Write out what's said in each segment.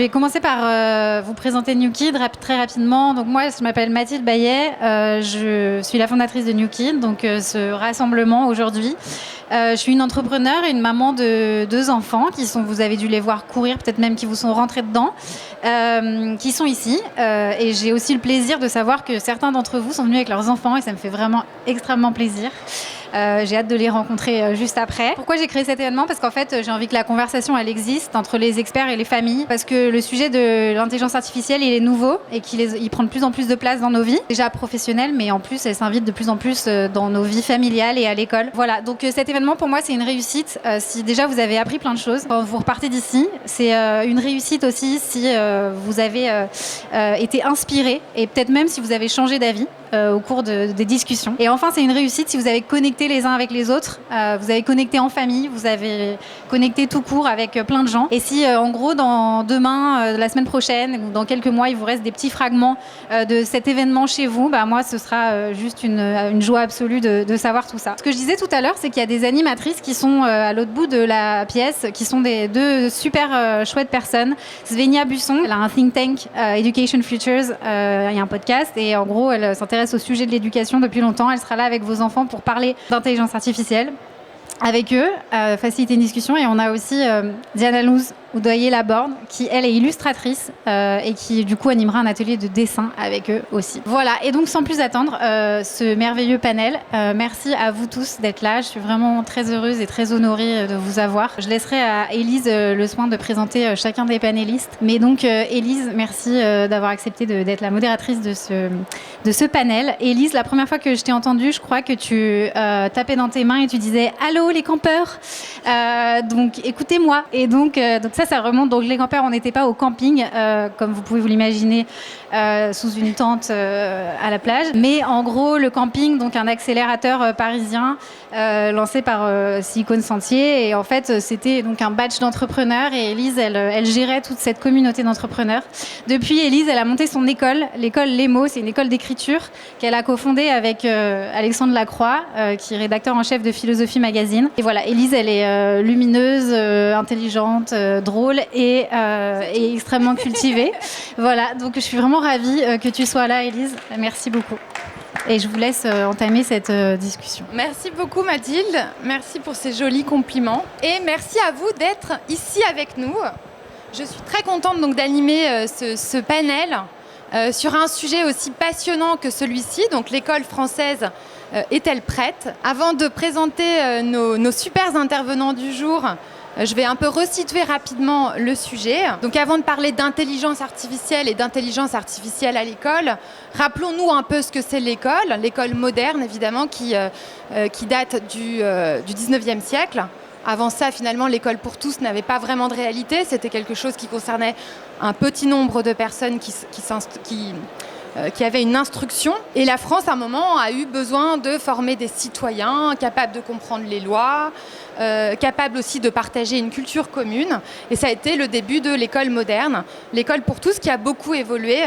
vais commencer par vous présenter New Kid très rapidement. Donc moi, je m'appelle Mathilde Bayet, je suis la fondatrice de New Kid, donc ce rassemblement aujourd'hui. Je suis une entrepreneure et une maman de 2 enfants vous avez dû les voir courir, peut-être même qui vous sont rentrés dedans, qui sont ici. Et j'ai aussi le plaisir de savoir que certains d'entre vous sont venus avec leurs enfants et ça me fait vraiment extrêmement plaisir. J'ai hâte de les rencontrer juste après. Pourquoi j'ai créé cet événement ? Parce qu'en fait, j'ai envie que la conversation, elle existe entre les experts et les familles. Parce que le sujet de l'intelligence artificielle, il est nouveau et il prend de plus en plus de place dans nos vies. Déjà professionnelles, mais en plus, elle s'invite de plus en plus dans nos vies familiales et à l'école. Voilà, donc cet événement, pour moi, c'est une réussite. Si déjà, vous avez appris plein de choses quand vous repartez d'ici, c'est une réussite aussi si vous avez été inspiré et peut-être même si vous avez changé d'avis au cours des discussions. Et enfin, c'est une réussite si vous avez connecté les uns avec les autres, vous avez connecté en famille, vous avez connecté tout court avec plein de gens. Et si en gros, demain, la semaine prochaine ou dans quelques mois, il vous reste des petits fragments de cet événement chez vous, moi, ce sera juste une joie absolue de savoir tout ça. Ce que je disais tout à l'heure, c'est qu'il y a des animatrices qui sont à l'autre bout de la pièce, qui sont deux super chouettes personnes. Svenia Busson, elle a un think tank, Education Futures, il y a un podcast, et en gros, elle s'intéresse au sujet de l'éducation depuis longtemps. Elle sera là avec vos enfants pour parler d'intelligence artificielle avec eux, faciliter une discussion. Et on a aussi Diana Luz Oudoyer-Laborde, qui elle est illustratrice et qui du coup animera un atelier de dessin avec eux aussi. Voilà, et donc sans plus attendre, ce merveilleux panel, merci à vous tous d'être là. Je suis vraiment très heureuse et très honorée de vous avoir. Je laisserai à Élise le soin de présenter chacun des panélistes. Mais donc Élise, merci d'avoir accepté d'être la modératrice de ce panel. Élise, la première fois que je t'ai entendue, je crois que tu tapais dans tes mains et tu disais « Allô les campeurs !» Donc écoutez-moi. Et donc ça remonte. Donc les campeurs, on n'était pas au camping, comme vous pouvez vous l'imaginer, sous une tente à la plage. Mais en gros, le camping, donc un accélérateur parisien lancé par Silicon Sentier. Et en fait, c'était donc un batch d'entrepreneurs. Et Élise, elle gérait toute cette communauté d'entrepreneurs. Depuis, Élise, elle a monté son école, l'école Lemo. C'est une école d'écriture qu'elle a cofondée avec Alexandre Lacroix, qui est rédacteur en chef de Philosophie Magazine. Et voilà, Élise, elle est lumineuse, intelligente, drôle et extrêmement cultivée. Voilà, donc je suis vraiment ravie que tu sois là, Élise. Merci beaucoup. Et je vous laisse entamer cette discussion. Merci beaucoup Mathilde, merci pour ces jolis compliments. Et merci à vous d'être ici avec nous. Je suis très contente donc d'animer ce panel sur un sujet aussi passionnant que celui-ci, donc l'école française est-elle prête ? Avant de présenter nos super intervenants du jour, je vais un peu resituer rapidement le sujet. Donc avant de parler d'intelligence artificielle et d'intelligence artificielle à l'école, rappelons-nous un peu ce que c'est l'école moderne évidemment qui date du 19e siècle. Avant ça, finalement, l'école pour tous n'avait pas vraiment de réalité. C'était quelque chose qui concernait un petit nombre de personnes qui avaient une instruction. Et la France, à un moment, a eu besoin de former des citoyens capables de comprendre les lois, capables aussi de partager une culture commune. Et ça a été le début de l'école moderne, l'école pour tous, qui a beaucoup évolué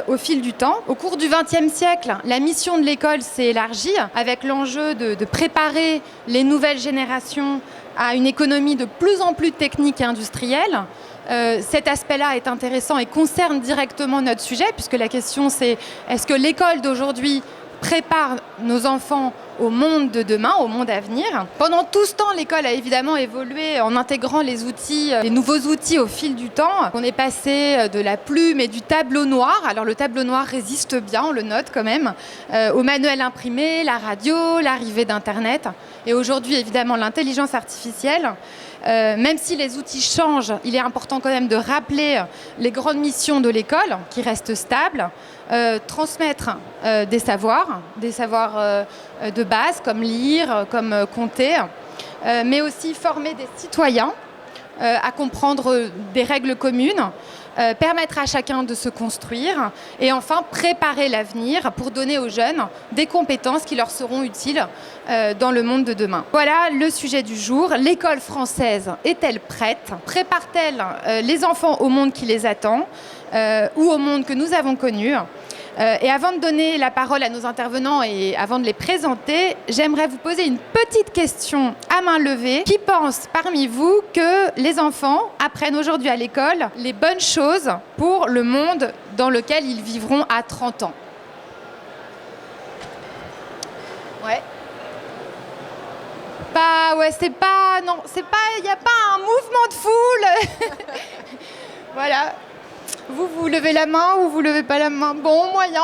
au fil du temps. Au cours du XXe siècle, la mission de l'école s'est élargie avec l'enjeu de préparer les nouvelles générations à une économie de plus en plus technique et industrielle. Cet aspect-là est intéressant et concerne directement notre sujet, puisque la question c'est est-ce que l'école d'aujourd'hui prépare nos enfants au monde de demain, au monde à venir. Pendant tout ce temps, l'école a évidemment évolué en intégrant les nouveaux outils au fil du temps. On est passé de la plume et du tableau noir. Alors le tableau noir résiste bien, on le note quand même, au manuel imprimé, la radio, l'arrivée d'Internet. Et aujourd'hui, évidemment, l'intelligence artificielle. Même si les outils changent, il est important quand même de rappeler les grandes missions de l'école, qui restent stables. Transmettre des savoirs de base, comme lire, comme compter, mais aussi former des citoyens à comprendre des règles communes, permettre à chacun de se construire et enfin préparer l'avenir pour donner aux jeunes des compétences qui leur seront utiles dans le monde de demain. Voilà le sujet du jour. L'école française est-elle prête ? Prépare-t-elle les enfants au monde qui les attend ou au monde que nous avons connu ? Et avant de donner la parole à nos intervenants et avant de les présenter, j'aimerais vous poser une petite question à main levée. Qui pense parmi vous que les enfants apprennent aujourd'hui à l'école les bonnes choses pour le monde dans lequel ils vivront à 30 ans? Ouais. Il n'y a pas un mouvement de foule. Voilà. Vous levez la main ou vous levez pas la main? Bon, moyen,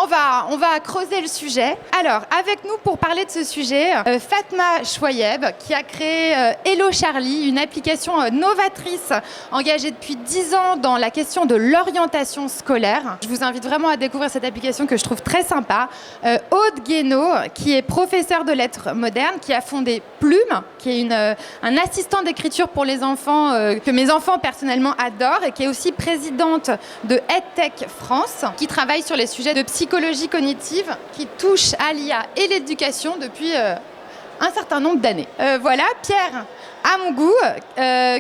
on va creuser le sujet. Alors, avec nous pour parler de ce sujet, Fatma Chouayeb, qui a créé Hello Charlie, une application novatrice engagée depuis 10 ans dans la question de l'orientation scolaire. Je vous invite vraiment à découvrir cette application que je trouve très sympa. Aude Guénaud, qui est professeure de lettres modernes, qui a fondé Plume, qui est un assistant d'écriture pour les enfants que mes enfants personnellement adorent et qui est aussi présidente de EdTech France, qui travaille sur les sujets de psychologie cognitive qui touchent à l'IA et l'éducation depuis un certain nombre d'années. Voilà, Pierre Amongou,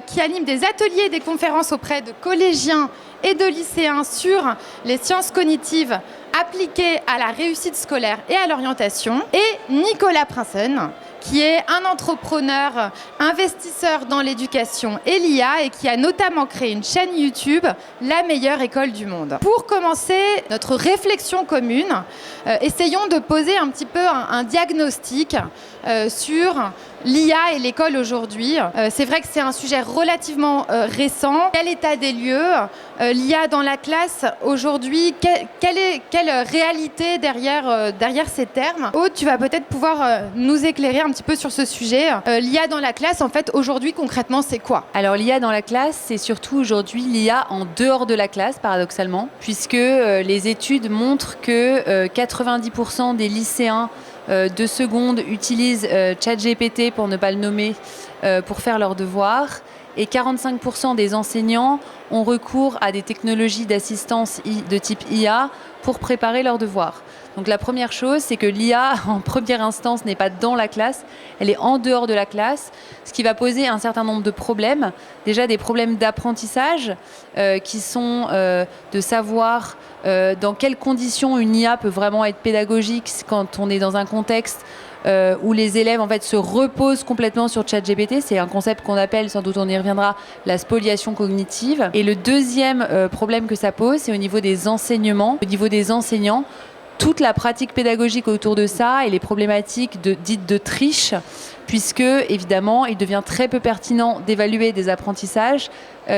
qui anime des ateliers et des conférences auprès de collégiens et de lycéens sur les sciences cognitives appliquées à la réussite scolaire et à l'orientation. Et Nicolas Prinsen, qui est un entrepreneur, investisseur dans l'éducation et l'IA et qui a notamment créé une chaîne YouTube, La meilleure école du monde. Pour commencer notre réflexion commune, essayons de poser un petit peu un diagnostic sur l'IA et l'école aujourd'hui. C'est vrai que c'est un sujet relativement récent. Quel état des lieux? L'IA dans la classe aujourd'hui, quelle réalité derrière ces termes? Aude, tu vas peut-être pouvoir nous éclairer un petit peu sur ce sujet. L'IA dans la classe, en fait, aujourd'hui, concrètement, c'est quoi? Alors, l'IA dans la classe, c'est surtout aujourd'hui l'IA en dehors de la classe, paradoxalement, puisque les études montrent que 90% des lycéens de seconde utilisent ChatGPT, pour ne pas le nommer, pour faire leurs devoirs. Et 45% des enseignants ont recours à des technologies d'assistance de type IA pour préparer leurs devoirs. Donc la première chose, c'est que l'IA, en première instance, n'est pas dans la classe, elle est en dehors de la classe, ce qui va poser un certain nombre de problèmes. Déjà des problèmes d'apprentissage qui sont de savoir dans quelles conditions une IA peut vraiment être pédagogique quand on est dans un contexte où les élèves en fait se reposent complètement sur ChatGPT. C'est un concept qu'on appelle, sans doute on y reviendra, la spoliation cognitive. Et le deuxième problème que ça pose, c'est au niveau des enseignements, au niveau des enseignants. Toute la pratique pédagogique autour de ça et les problématiques dites de triche, puisque évidemment il devient très peu pertinent d'évaluer des apprentissages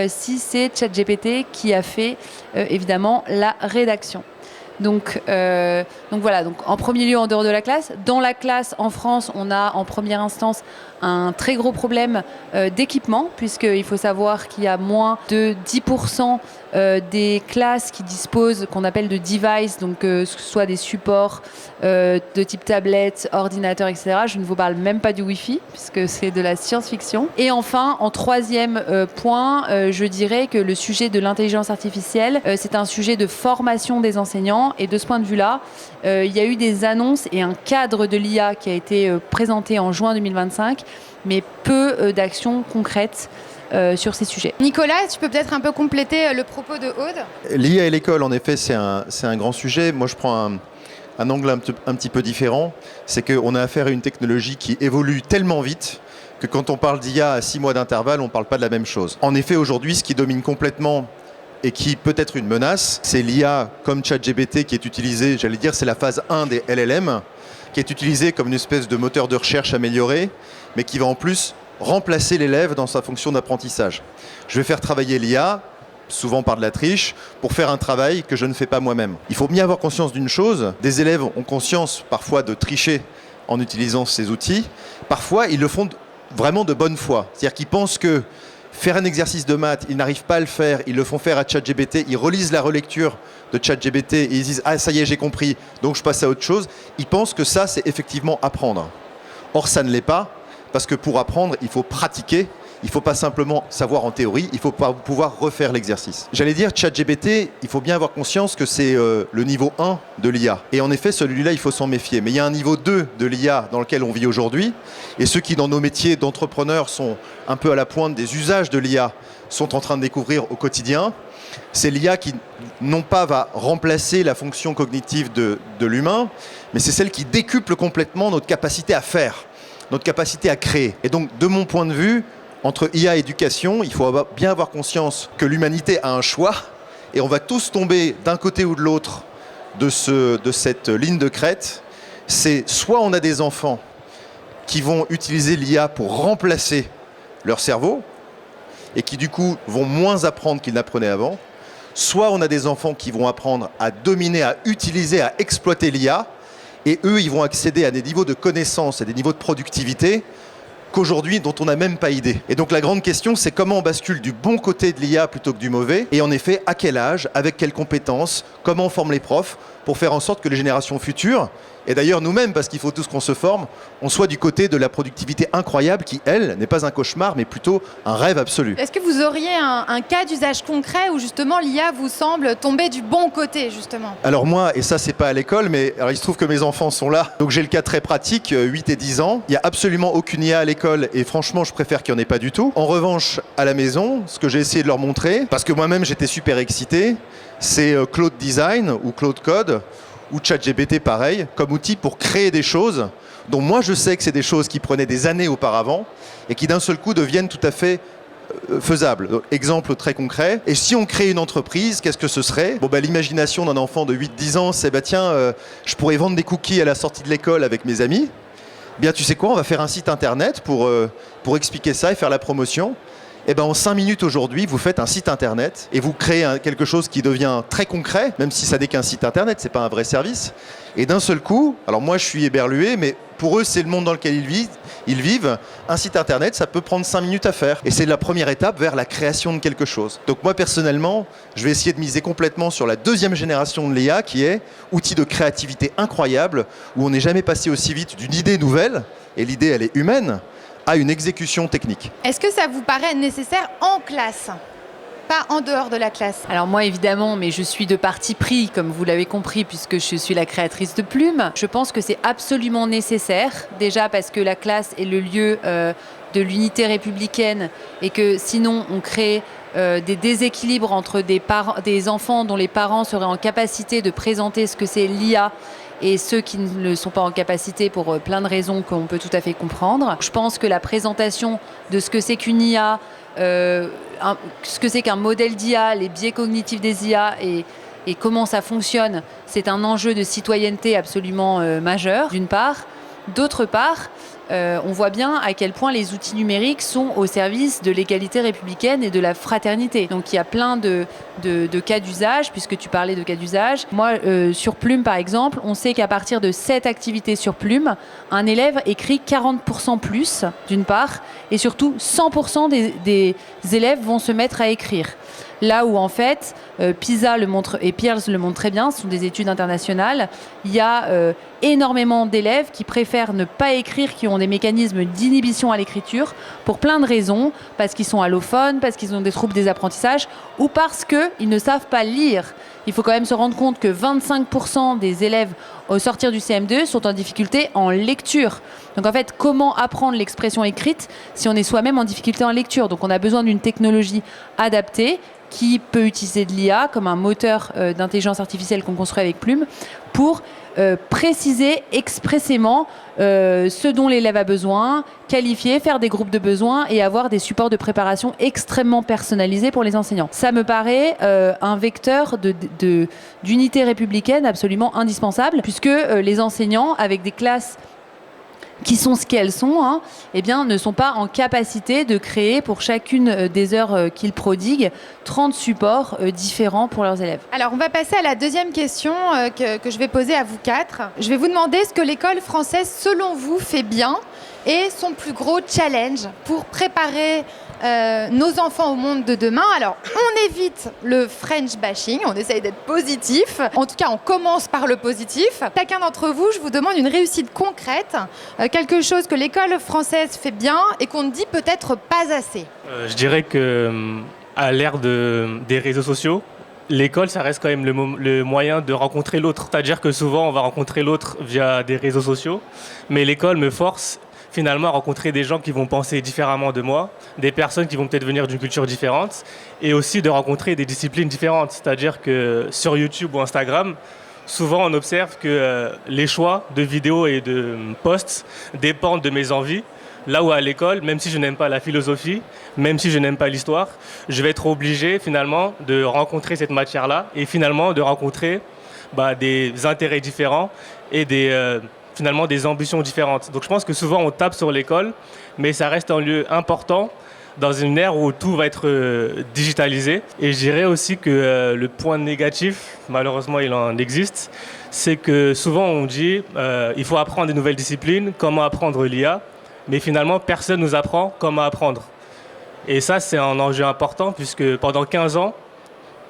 si c'est ChatGPT qui a fait évidemment la rédaction. Donc voilà, donc en premier lieu en dehors de la classe. Dans la classe en France, on a en première instance un très gros problème d'équipement, puisqu'il faut savoir qu'il y a moins de 10% des classes qui disposent qu'on appelle de devices, donc que ce soit des supports de type tablette, ordinateur, etc. Je ne vous parle même pas du Wi-Fi, puisque c'est de la science-fiction. Et enfin, en troisième point, je dirais que le sujet de l'intelligence artificielle, c'est un sujet de formation des enseignants. Et de ce point de vue-là, il y a eu des annonces et un cadre de l'IA qui a été présenté en juin 2025, mais peu d'actions concrètes sur ces sujets. Nicolas, tu peux peut-être un peu compléter le propos de Aude? L'IA et l'école, en effet, c'est un grand sujet. Moi, je prends un angle un petit peu différent. C'est qu'on a affaire à une technologie qui évolue tellement vite que quand on parle d'IA à 6 mois d'intervalle, on ne parle pas de la même chose. En effet, aujourd'hui, ce qui domine complètement et qui peut être une menace, c'est l'IA comme ChatGPT qui est utilisé, j'allais dire, c'est la phase 1 des LLM, qui est utilisé comme une espèce de moteur de recherche amélioré, mais qui va en plus remplacer l'élève dans sa fonction d'apprentissage. Je vais faire travailler l'IA, souvent par de la triche, pour faire un travail que je ne fais pas moi-même. Il faut bien avoir conscience d'une chose, des élèves ont conscience parfois de tricher en utilisant ces outils, parfois ils le font vraiment de bonne foi, c'est-à-dire qu'ils pensent que faire un exercice de maths, ils n'arrivent pas à le faire, ils le font faire à ChatGPT, ils relisent la relecture de ChatGPT et ils disent « Ah, ça y est, j'ai compris, donc je passe à autre chose ». Ils pensent que ça, c'est effectivement apprendre. Or, ça ne l'est pas, parce que pour apprendre, il faut pratiquer, Il ne faut pas simplement savoir en théorie, il faut pouvoir refaire l'exercice. J'allais dire, ChatGPT, il faut bien avoir conscience que c'est le niveau 1 de l'IA. Et en effet, celui-là, il faut s'en méfier. Mais il y a un niveau 2 de l'IA dans lequel on vit aujourd'hui. Et ceux qui, dans nos métiers d'entrepreneurs, sont un peu à la pointe des usages de l'IA, sont en train de découvrir au quotidien. C'est l'IA qui, non pas va remplacer la fonction cognitive de l'humain, mais c'est celle qui décuple complètement notre capacité à faire, notre capacité à créer. Et donc, de mon point de vue, entre IA et éducation, il faut bien avoir conscience que l'humanité a un choix et on va tous tomber d'un côté ou de l'autre de cette ligne de crête. C'est soit on a des enfants qui vont utiliser l'IA pour remplacer leur cerveau et qui du coup vont moins apprendre qu'ils n'apprenaient avant, soit on a des enfants qui vont apprendre à dominer, à utiliser, à exploiter l'IA, et eux, ils vont accéder à des niveaux de connaissances, à des niveaux de productivité qu'aujourd'hui, dont on n'a même pas idée. Et donc la grande question, c'est comment on bascule du bon côté de l'IA plutôt que du mauvais, et en effet, à quel âge, avec quelles compétences, comment on forme les profs, pour faire en sorte que les générations futures, et d'ailleurs nous-mêmes, parce qu'il faut tous qu'on se forme, on soit du côté de la productivité incroyable qui, elle, n'est pas un cauchemar, mais plutôt un rêve absolu. Est-ce que vous auriez un cas d'usage concret où justement l'IA vous semble tomber du bon côté, justement ? Alors moi, et ça c'est pas à l'école, mais alors il se trouve que mes enfants sont là, donc j'ai le cas très pratique, 8 et 10 ans. Il n'y a absolument aucune IA à l'école, et franchement je préfère qu'il n'y en ait pas du tout. En revanche, à la maison, ce que j'ai essayé de leur montrer, parce que moi-même j'étais super excité, c'est Claude Design ou Claude Code, ou ChatGPT pareil, comme outil pour créer des choses dont moi je sais que c'est des choses qui prenaient des années auparavant et qui d'un seul coup deviennent tout à fait faisables. Donc, exemple très concret, et si on crée une entreprise, qu'est-ce que ce serait ? L'imagination d'un enfant de 8-10 ans, c'est je pourrais vendre des cookies à la sortie de l'école avec mes amis. Bien, tu sais quoi, on va faire un site internet pour expliquer ça et faire la promotion. En 5 minutes aujourd'hui, vous faites un site internet et vous créez quelque chose qui devient très concret, même si ça n'est qu'un site internet, c'est pas un vrai service. Et d'un seul coup, alors moi je suis éberlué, mais pour eux c'est le monde dans lequel ils vivent. Un site internet, ça peut prendre 5 minutes à faire. Et c'est la première étape vers la création de quelque chose. Donc moi personnellement, je vais essayer de miser complètement sur la deuxième génération de l'IA qui est outil de créativité incroyable, où on n'est jamais passé aussi vite d'une idée nouvelle, et l'idée elle est humaine, à une exécution technique. Est-ce que ça vous paraît nécessaire en classe ? Pas en dehors de la classe. Alors moi évidemment, mais je suis de parti pris, comme vous l'avez compris, puisque je suis la créatrice de Plume. Je pense que c'est absolument nécessaire, déjà parce que la classe est le lieu de l'unité républicaine et que sinon on crée des déséquilibres entre des enfants dont les parents seraient en capacité de présenter ce que c'est l'IA et ceux qui ne le sont pas en capacité pour plein de raisons qu'on peut tout à fait comprendre. Je pense que la présentation de ce que c'est qu'une IA, ce que c'est qu'un modèle d'IA, les biais cognitifs des IA et comment ça fonctionne, c'est un enjeu de citoyenneté absolument majeur, d'une part. D'autre part, on voit bien à quel point les outils numériques sont au service de l'égalité républicaine et de la fraternité. Donc il y a plein de cas d'usage, puisque tu parlais de cas d'usage. Moi, sur Plume, par exemple, on sait qu'à partir de 7 activités sur Plume, un élève écrit 40% plus, d'une part, et surtout 100% des élèves vont se mettre à écrire. Là où en fait, PISA le montre et Pearls le montrent très bien, ce sont des études internationales, il y a énormément d'élèves qui préfèrent ne pas écrire, qui ont des mécanismes d'inhibition à l'écriture pour plein de raisons, parce qu'ils sont allophones, parce qu'ils ont des troubles des apprentissages ou parce qu'ils ne savent pas lire. Il faut quand même se rendre compte que 25% des élèves au sortir du CM2 sont en difficulté en lecture. Donc en fait, comment apprendre l'expression écrite si on est soi-même en difficulté en lecture ? Donc on a besoin d'une technologie adaptée qui peut utiliser de l'IA comme un moteur d'intelligence artificielle qu'on construit avec Plume pour préciser expressément ce dont l'élève a besoin, qualifier, faire des groupes de besoins et avoir des supports de préparation extrêmement personnalisés pour les enseignants. Ça me paraît un vecteur d'unité républicaine absolument indispensable, puisque les enseignants, avec des classes qui sont ce qu'elles sont, ne sont pas en capacité de créer pour chacune des heures qu'ils prodiguent 30 supports différents pour leurs élèves. Alors, on va passer à la deuxième question que je vais poser à vous quatre. Je vais vous demander ce que l'école française, selon vous, fait bien et son plus gros challenge pour préparer nos enfants au monde de demain. Alors, on évite le French bashing, on essaye d'être positif. En tout cas, on commence par le positif. Chacun d'entre vous, je vous demande une réussite concrète, quelque chose que l'école française fait bien et qu'on ne dit peut-être pas assez. Je dirais que à l'ère des réseaux sociaux, l'école, ça reste quand même le moyen de rencontrer l'autre. C'est-à-dire que souvent, on va rencontrer l'autre via des réseaux sociaux, mais l'école me force finalement à rencontrer des gens qui vont penser différemment de moi, des personnes qui vont peut-être venir d'une culture différente, et aussi de rencontrer des disciplines différentes. C'est-à-dire que sur YouTube ou Instagram, souvent on observe que les choix de vidéos et de posts dépendent de mes envies. Là où à l'école, même si je n'aime pas la philosophie, même si je n'aime pas l'histoire, je vais être obligé finalement de rencontrer cette matière-là et finalement de rencontrer des intérêts différents et finalement des ambitions différentes. Donc je pense que souvent on tape sur l'école, mais ça reste un lieu important dans une ère où tout va être digitalisé. Et je dirais aussi que le point négatif, malheureusement il en existe, c'est que souvent on dit il faut apprendre des nouvelles disciplines, comment apprendre l'IA, mais finalement personne ne nous apprend comment apprendre. Et ça c'est un enjeu important puisque pendant 15 ans,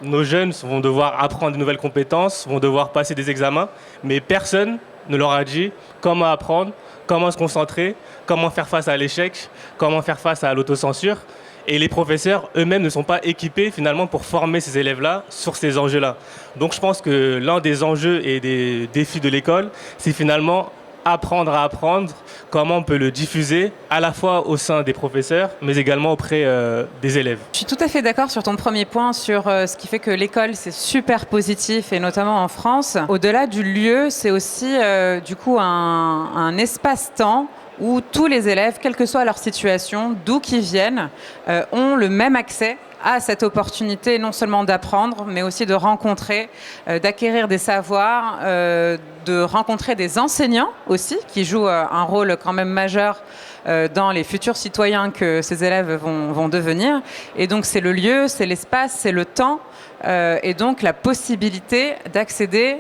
nos jeunes vont devoir apprendre de nouvelles compétences, vont devoir passer des examens, mais personne ne leur a dit comment apprendre, comment se concentrer, comment faire face à l'échec, comment faire face à l'autocensure. Et les professeurs eux-mêmes ne sont pas équipés finalement pour former ces élèves-là sur ces enjeux-là. Donc je pense que l'un des enjeux et des défis de l'école, c'est finalement apprendre à apprendre, comment on peut le diffuser à la fois au sein des professeurs, mais également auprès des élèves. Je suis tout à fait d'accord sur ton premier point, sur ce qui fait que l'école, c'est super positif, et notamment en France. Au-delà du lieu, c'est aussi du coup un espace-temps où tous les élèves, quelle que soit leur situation, d'où qu'ils viennent, ont le même accès à cette opportunité non seulement d'apprendre, mais aussi de rencontrer, d'acquérir des savoirs, de rencontrer des enseignants aussi, qui jouent un rôle quand même majeur dans les futurs citoyens que ces élèves vont devenir. Et donc c'est le lieu, c'est l'espace, c'est le temps, et donc la possibilité d'accéder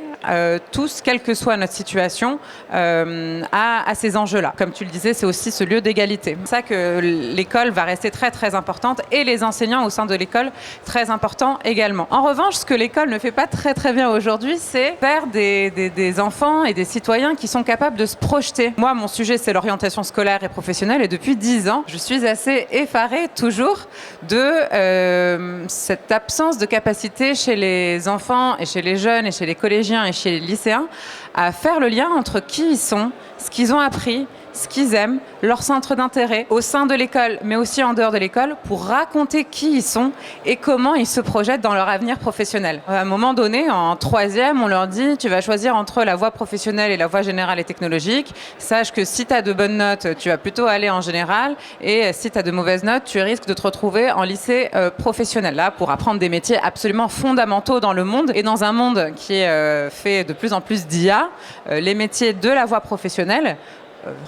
tous, quelle que soit notre situation, à ces enjeux-là. Comme tu le disais, c'est aussi ce lieu d'égalité. C'est ça que l'école va rester très très importante, et les enseignants au sein de l'école très importants également. En revanche, ce que l'école ne fait pas très très bien aujourd'hui, c'est faire des enfants et des citoyens qui sont capables de se projeter. Moi, mon sujet, c'est l'orientation scolaire et professionnelle, et depuis 10 ans, je suis assez effarée toujours de cette absence de capacité chez les enfants et chez les jeunes et chez les collégiens et chez les lycéens à faire le lien entre qui ils sont, ce qu'ils ont appris, ce qu'ils aiment, leur centre d'intérêt au sein de l'école, mais aussi en dehors de l'école, pour raconter qui ils sont et comment ils se projettent dans leur avenir professionnel. À un moment donné, en 3e, on leur dit « tu vas choisir entre la voie professionnelle et la voie générale et technologique. Sache que si tu as de bonnes notes, tu vas plutôt aller en général, et si tu as de mauvaises notes, tu risques de te retrouver en lycée professionnel. » Là, pour apprendre des métiers absolument fondamentaux dans le monde, et dans un monde qui est fait de plus en plus d'IA, les métiers de la voie professionnelle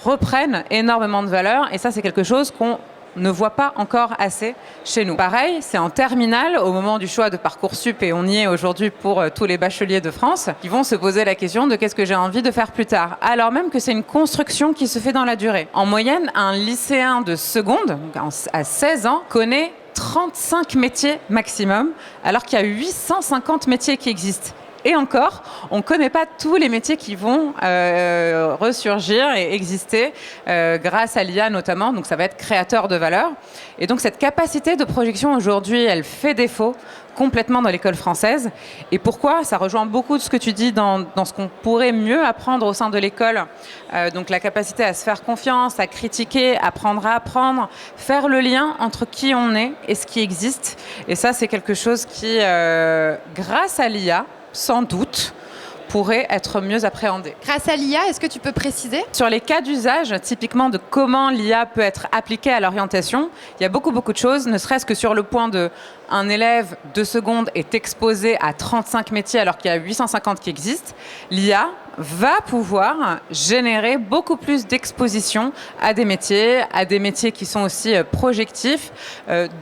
reprennent énormément de valeur, et ça c'est quelque chose qu'on ne voit pas encore assez chez nous. Pareil, c'est en terminale, au moment du choix de Parcoursup, et on y est aujourd'hui pour tous les bacheliers de France, qui vont se poser la question de qu'est-ce que j'ai envie de faire plus tard, alors même que c'est une construction qui se fait dans la durée. En moyenne, un lycéen de seconde, à 16 ans, connaît 35 métiers maximum, alors qu'il y a 850 métiers qui existent. Et encore, on ne connaît pas tous les métiers qui vont ressurgir et exister grâce à l'IA notamment. Donc ça va être créateur de valeur. Et donc cette capacité de projection aujourd'hui, elle fait défaut complètement dans l'école française. Et pourquoi ? Ça rejoint beaucoup de ce que tu dis dans ce qu'on pourrait mieux apprendre au sein de l'école. Donc la capacité à se faire confiance, à critiquer, apprendre à apprendre, faire le lien entre qui on est et ce qui existe. Et ça, c'est quelque chose qui, grâce à l'IA, sans doute, pourrait être mieux appréhendé. Grâce à l'IA, est-ce que tu peux préciser ? Sur les cas d'usage, typiquement de comment l'IA peut être appliquée à l'orientation, il y a beaucoup de choses, ne serait-ce que sur le point de un élève de seconde est exposé à 35 métiers alors qu'il y a 850 qui existent. L'IA va pouvoir générer beaucoup plus d'exposition à des métiers qui sont aussi projectifs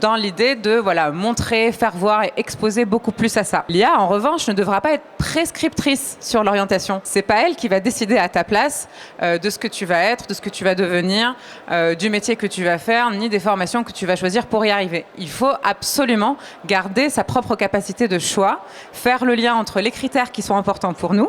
dans l'idée de montrer, faire voir et exposer beaucoup plus à ça. L'IA, en revanche, ne devra pas être prescriptrice sur l'orientation. C'est pas elle qui va décider à ta place de ce que tu vas être, de ce que tu vas devenir, du métier que tu vas faire, ni des formations que tu vas choisir pour y arriver. Il faut absolument garder sa propre capacité de choix, faire le lien entre les critères qui sont importants pour nous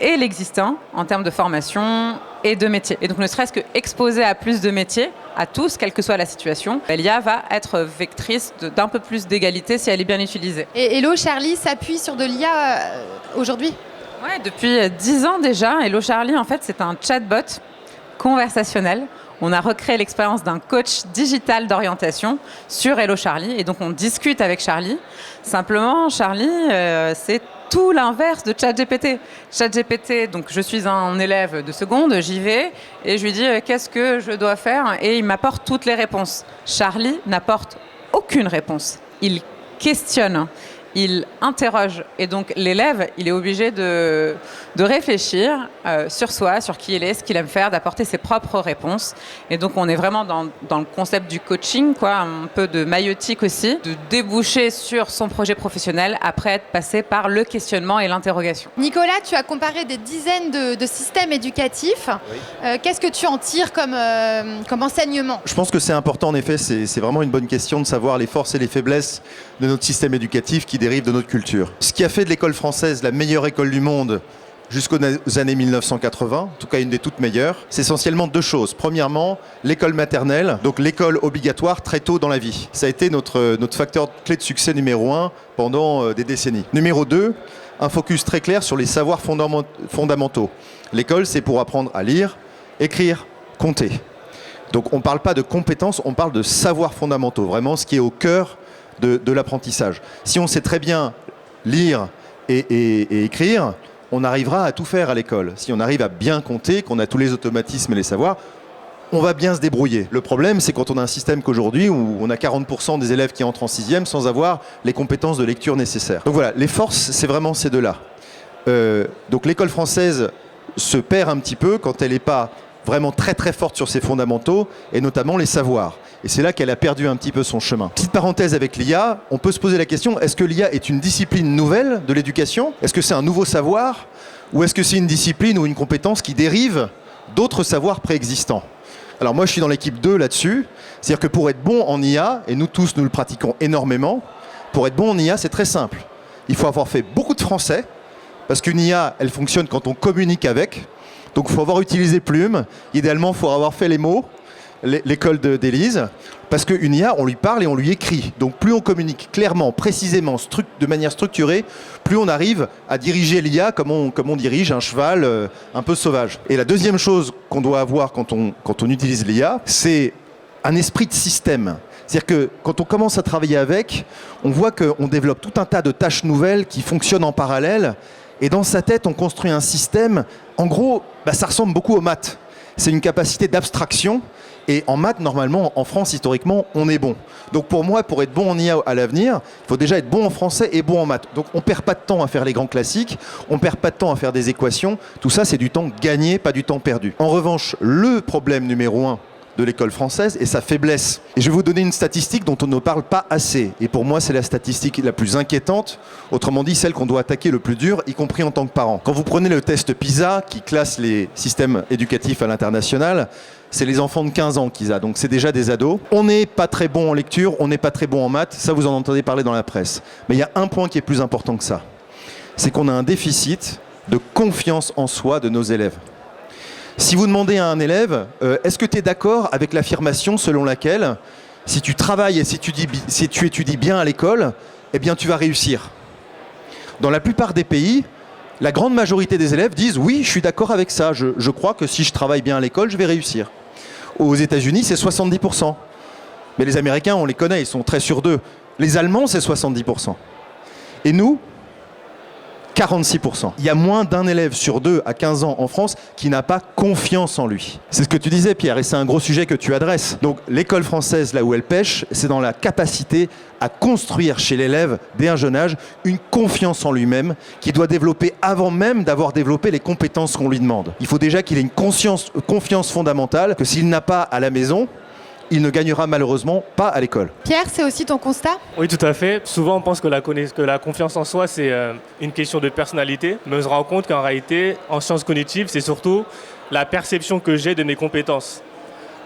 et l'existant en termes de formation et de métier. Et donc ne serait-ce que exposer à plus de métiers, à tous, quelle que soit la situation, l'IA va être vectrice d'un peu plus d'égalité si elle est bien utilisée. Et Hello Charlie s'appuie sur de l'IA aujourd'hui ? Ouais, depuis 10 ans déjà. Hello Charlie, en fait, c'est un chatbot conversationnel. On a recréé l'expérience d'un coach digital d'orientation sur Hello Charlie. Et donc, on discute avec Charlie. Simplement, Charlie, c'est tout l'inverse de ChatGPT. ChatGPT, donc je suis un élève de seconde, j'y vais et je lui dis qu'est-ce que je dois faire et il m'apporte toutes les réponses. Charlie n'apporte aucune réponse. Il questionne. Il interroge. Et donc, l'élève, il est obligé de réfléchir sur soi, sur qui il est, ce qu'il aime faire, d'apporter ses propres réponses. Et donc, on est vraiment dans le concept du coaching, un peu de maïeutique aussi, de déboucher sur son projet professionnel après être passé par le questionnement et l'interrogation. Nicolas, tu as comparé des dizaines de systèmes éducatifs. Oui. Qu'est-ce que tu en tires comme enseignement ? Je pense que c'est important, en effet, c'est vraiment une bonne question de savoir les forces et les faiblesses de notre système éducatif qui dérive de notre culture. Ce qui a fait de l'école française la meilleure école du monde jusqu'aux années 1980, en tout cas une des toutes meilleures, c'est essentiellement deux choses. Premièrement, l'école maternelle, donc l'école obligatoire très tôt dans la vie. Ça a été notre facteur clé de succès numéro 1 pendant des décennies. Numéro 2, un focus très clair sur les savoirs fondamentaux. L'école, c'est pour apprendre à lire, écrire, compter. Donc on ne parle pas de compétences, on parle de savoirs fondamentaux, vraiment ce qui est au cœur de l'apprentissage. Si on sait très bien lire et écrire, on arrivera à tout faire à l'école. Si on arrive à bien compter, qu'on a tous les automatismes et les savoirs, on va bien se débrouiller. Le problème, c'est quand on a un système qu'aujourd'hui où on a 40% des élèves qui entrent en 6e sans avoir les compétences de lecture nécessaires. Donc voilà, les forces, c'est vraiment ces deux-là. Donc l'école française se perd un petit peu quand elle n'est pas vraiment très très forte sur ses fondamentaux et notamment les savoirs. Et c'est là qu'elle a perdu un petit peu son chemin. Petite parenthèse avec l'IA, on peut se poser la question, est-ce que l'IA est une discipline nouvelle de l'éducation ? Est-ce que c'est un nouveau savoir ? Ou est-ce que c'est une discipline ou une compétence qui dérive d'autres savoirs préexistants ? Alors moi je suis dans l'équipe 2 là-dessus, c'est-à-dire que pour être bon en IA, et nous tous nous le pratiquons énormément, pour être bon en IA c'est très simple. Il faut avoir fait beaucoup de français, parce qu'une IA elle fonctionne quand on communique avec, donc il faut avoir utilisé Plume, idéalement il faut avoir fait les mots, l'école d'Élise, parce qu'une IA, on lui parle et on lui écrit. Donc plus on communique clairement, précisément, de manière structurée, plus on arrive à diriger l'IA comme on dirige un cheval un peu sauvage. Et la deuxième chose qu'on doit avoir quand on utilise l'IA, c'est un esprit de système. C'est-à-dire que quand on commence à travailler avec, on voit qu'on développe tout un tas de tâches nouvelles qui fonctionnent en parallèle, et dans sa tête, on construit un système. En gros, ça ressemble beaucoup aux maths. C'est une capacité d'abstraction. Et en maths, normalement, en France, historiquement, on est bon. Donc pour moi, pour être bon en IA à l'avenir, il faut déjà être bon en français et bon en maths. Donc on ne perd pas de temps à faire les grands classiques, on ne perd pas de temps à faire des équations. Tout ça, c'est du temps gagné, pas du temps perdu. En revanche, le problème numéro 1 de l'école française est sa faiblesse. Et je vais vous donner une statistique dont on ne parle pas assez. Et pour moi, c'est la statistique la plus inquiétante, autrement dit celle qu'on doit attaquer le plus dur, y compris en tant que parent. Quand vous prenez le test PISA, qui classe les systèmes éducatifs à l'international, c'est les enfants de 15 ans qu'ils ont, donc c'est déjà des ados. On n'est pas très bon en lecture, on n'est pas très bon en maths, ça vous en entendez parler dans la presse. Mais il y a un point qui est plus important que ça, c'est qu'on a un déficit de confiance en soi de nos élèves. Si vous demandez à un élève, est-ce que tu es d'accord avec l'affirmation selon laquelle si tu travailles et si tu étudies bien à l'école, eh bien tu vas réussir. Dans la plupart des pays, la grande majorité des élèves disent oui, je suis d'accord avec ça, je crois que si je travaille bien à l'école, je vais réussir. Aux États-Unis, c'est 70%. Mais les Américains, on les connaît, ils sont très sûrs d'eux. Les Allemands, c'est 70%. Et nous, 46%. Il y a moins d'un élève sur 2 à 15 ans en France qui n'a pas confiance en lui. C'est ce que tu disais, Pierre, et c'est un gros sujet que tu adresses. Donc l'école française, là où elle pêche, c'est dans la capacité à construire chez l'élève, dès un jeune âge, une confiance en lui-même qu'il doit développer avant même d'avoir développé les compétences qu'on lui demande. Il faut déjà qu'il ait une confiance fondamentale que s'il n'a pas à la maison, il ne gagnera malheureusement pas à l'école. Pierre, c'est aussi ton constat ? Oui, tout à fait. Souvent, on pense que la confiance en soi, c'est une question de personnalité. Mais on se rend compte qu'en réalité, en sciences cognitives, c'est surtout la perception que j'ai de mes compétences.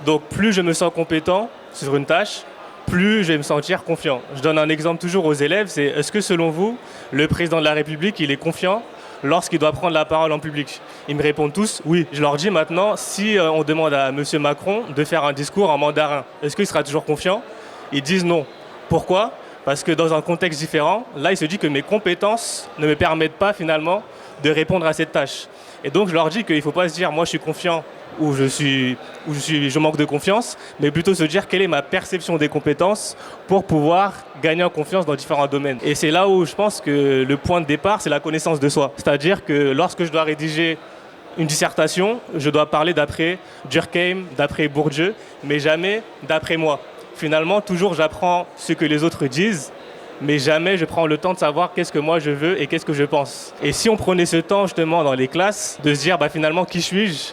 Donc, plus je me sens compétent sur une tâche, plus je vais me sentir confiant. Je donne un exemple toujours aux élèves, c'est est-ce que selon vous, le président de la République, il est confiant lorsqu'il doit prendre la parole en public? Ils me répondent tous oui. Je leur dis maintenant, si on demande à M. Macron de faire un discours en mandarin, est-ce qu'il sera toujours confiant? Ils disent non. Pourquoi? Parce que dans un contexte différent, là, il se dit que mes compétences ne me permettent pas finalement de répondre à cette tâche. Et donc, je leur dis qu'il ne faut pas se dire, moi, je suis confiant ou je manque de confiance, mais plutôt se dire quelle est ma perception des compétences pour pouvoir gagner en confiance dans différents domaines. Et c'est là où je pense que le point de départ, c'est la connaissance de soi. C'est-à-dire que lorsque je dois rédiger une dissertation, je dois parler d'après Durkheim, d'après Bourdieu, mais jamais d'après moi. Finalement, toujours j'apprends ce que les autres disent, mais jamais je prends le temps de savoir qu'est-ce que moi je veux et qu'est-ce que je pense. Et si on prenait ce temps justement dans les classes, de se dire finalement qui suis-je ?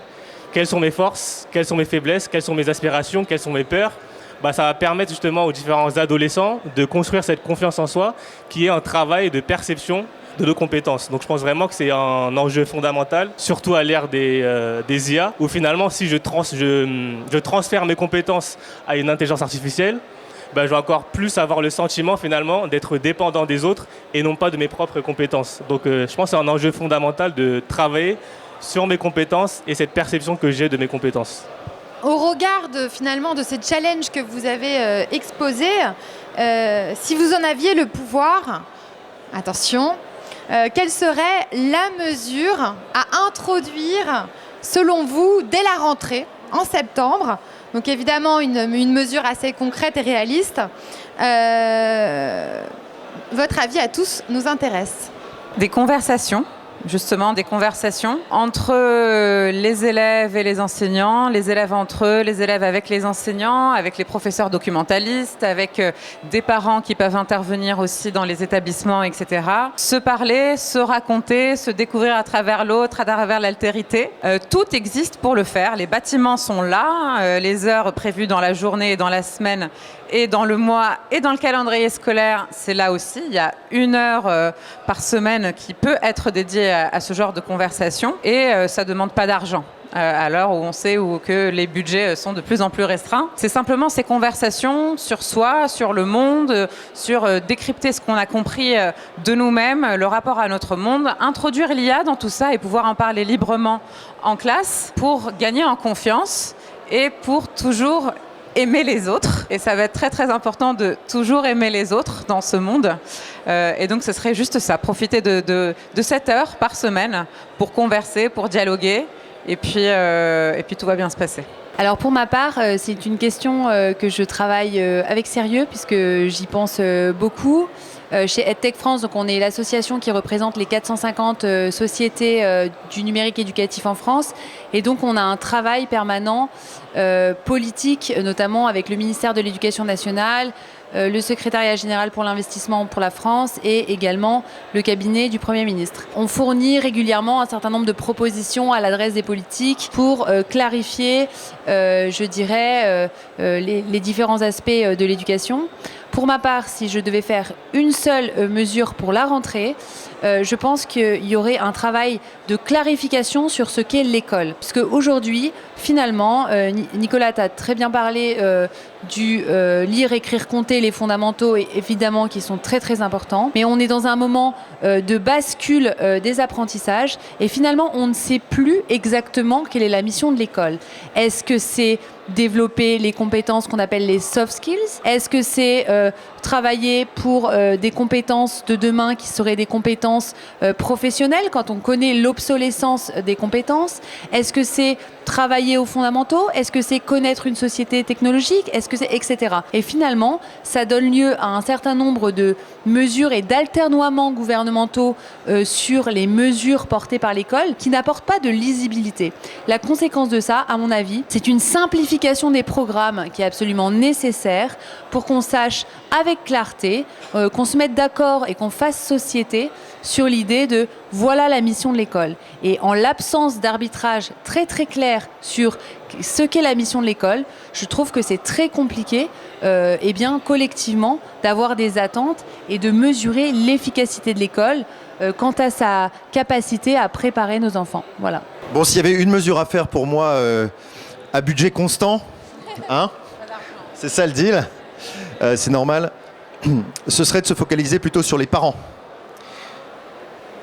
Quelles sont mes forces, quelles sont mes faiblesses, quelles sont mes aspirations, quelles sont mes peurs, ça va permettre justement aux différents adolescents de construire cette confiance en soi qui est un travail de perception de nos compétences. Donc je pense vraiment que c'est un enjeu fondamental, surtout à l'ère des IA, où finalement si je transfère mes compétences à une intelligence artificielle, je vais encore plus avoir le sentiment finalement d'être dépendant des autres et non pas de mes propres compétences. Donc je pense que c'est un enjeu fondamental de travailler sur mes compétences et cette perception que j'ai de mes compétences. Au regard finalement de ces challenges que vous avez exposés, si vous en aviez le pouvoir, attention, quelle serait la mesure à introduire selon vous dès la rentrée en septembre? Donc évidemment une mesure assez concrète et réaliste. Votre avis à tous nous intéresse. Des conversations. Justement, des conversations entre les élèves et les enseignants, les élèves entre eux, les élèves avec les enseignants, avec les professeurs documentalistes, avec des parents qui peuvent intervenir aussi dans les établissements, etc. Se parler, se raconter, se découvrir à travers l'autre, à travers l'altérité. Tout existe pour le faire. Les bâtiments sont là, les heures prévues dans la journée et dans la semaine et dans le mois et dans le calendrier scolaire, c'est là aussi. Il y a 1 heure par semaine qui peut être dédiée à ce genre de conversation et ça ne demande pas d'argent. À l'heure où on sait que les budgets sont de plus en plus restreints. C'est simplement ces conversations sur soi, sur le monde, sur décrypter ce qu'on a compris de nous-mêmes, le rapport à notre monde, introduire l'IA dans tout ça et pouvoir en parler librement en classe pour gagner en confiance et pour toujours aimer les autres. Et ça va être très très important de toujours aimer les autres dans ce monde. Et donc ce serait juste ça, profiter de 7 heures par semaine pour converser, pour dialoguer. Et puis tout va bien se passer. Alors pour ma part, c'est une question que je travaille avec sérieux puisque j'y pense beaucoup. Chez EdTech France, donc on est l'association qui représente les 450 sociétés du numérique éducatif en France. Et donc on a un travail permanent politique, notamment avec le ministère de l'Éducation nationale, le secrétariat général pour l'investissement pour la France et également le cabinet du Premier ministre. On fournit régulièrement un certain nombre de propositions à l'adresse des politiques pour clarifier, je dirais, les différents aspects de l'éducation. Pour ma part, si je devais faire une seule mesure pour la rentrée, je pense qu'il y aurait un travail de clarification sur ce qu'est l'école. Puisque aujourd'hui, finalement, Nicolas, tu as très bien parlé du lire, écrire, compter, les fondamentaux, évidemment, qui sont très très importants. Mais on est dans un moment de bascule des apprentissages et finalement, on ne sait plus exactement quelle est la mission de l'école. Est-ce que c'est développer les compétences qu'on appelle les soft skills? Est-ce que c'est travailler pour des compétences de demain qui seraient des compétences professionnelles quand on connaît l'obsolescence des compétences? Est-ce que c'est travailler aux fondamentaux? Est-ce que c'est connaître une société technologique? Est-ce que c'est, etc. Et finalement, ça donne lieu à un certain nombre de mesures et d'alternoiements gouvernementaux sur les mesures portées par l'école qui n'apportent pas de lisibilité. La conséquence de ça, à mon avis, c'est une simplification des programmes qui est absolument nécessaire pour qu'on sache avec clarté, qu'on se mette d'accord et qu'on fasse société sur l'idée de voilà la mission de l'école. Et en l'absence d'arbitrage très très clair sur ce qu'est la mission de l'école, je trouve que c'est très compliqué collectivement d'avoir des attentes et de mesurer l'efficacité de l'école quant à sa capacité à préparer nos enfants. Voilà. Bon, s'il y avait une mesure à faire pour moi à budget constant, hein, c'est ça le deal, c'est normal, ce serait de se focaliser plutôt sur les parents.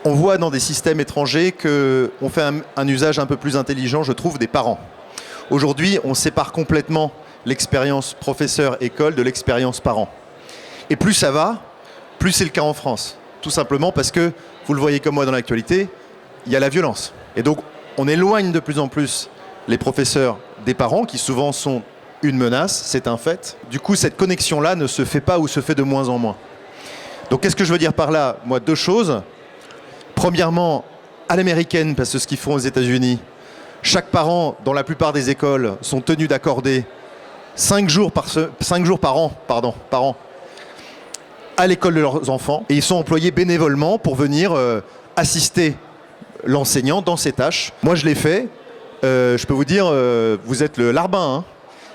On voit dans des systèmes étrangers qu'on fait un usage un peu plus intelligent, je trouve, des parents. Aujourd'hui, on sépare complètement l'expérience professeur-école de l'expérience parent. Et plus ça va, plus c'est le cas en France. Tout simplement parce que, vous le voyez comme moi dans l'actualité, il y a la violence. Et donc, on éloigne de plus en plus les professeurs des parents, qui souvent sont une menace, c'est un fait. Du coup, cette connexion-là ne se fait pas ou se fait de moins en moins. Donc, qu'est-ce que je veux dire par là? Moi, deux choses. Premièrement, à l'américaine, parce que ce qu'ils font aux États-Unis, chaque parent, dans la plupart des écoles, sont tenus d'accorder 5 jours par an à l'école de leurs enfants. Et ils sont employés bénévolement pour venir assister l'enseignant dans ses tâches. Moi, je l'ai fait. Je peux vous dire, vous êtes le larbin, hein.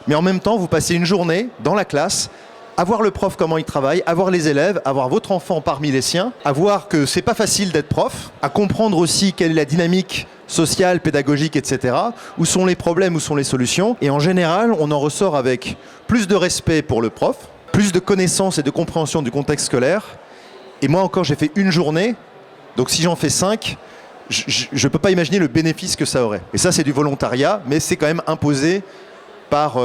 Mais en même temps, vous passez une journée dans la classe à voir le prof comment il travaille, à voir les élèves, à voir votre enfant parmi les siens, à voir que c'est pas facile d'être prof, à comprendre aussi quelle est la dynamique sociale, pédagogique, etc. Où sont les problèmes, où sont les solutions. Et en général, on en ressort avec plus de respect pour le prof, plus de connaissance et de compréhension du contexte scolaire. Et moi encore, j'ai fait une journée, donc si j'en fais 5, je ne peux pas imaginer le bénéfice que ça aurait. Et ça, c'est du volontariat, mais c'est quand même imposé par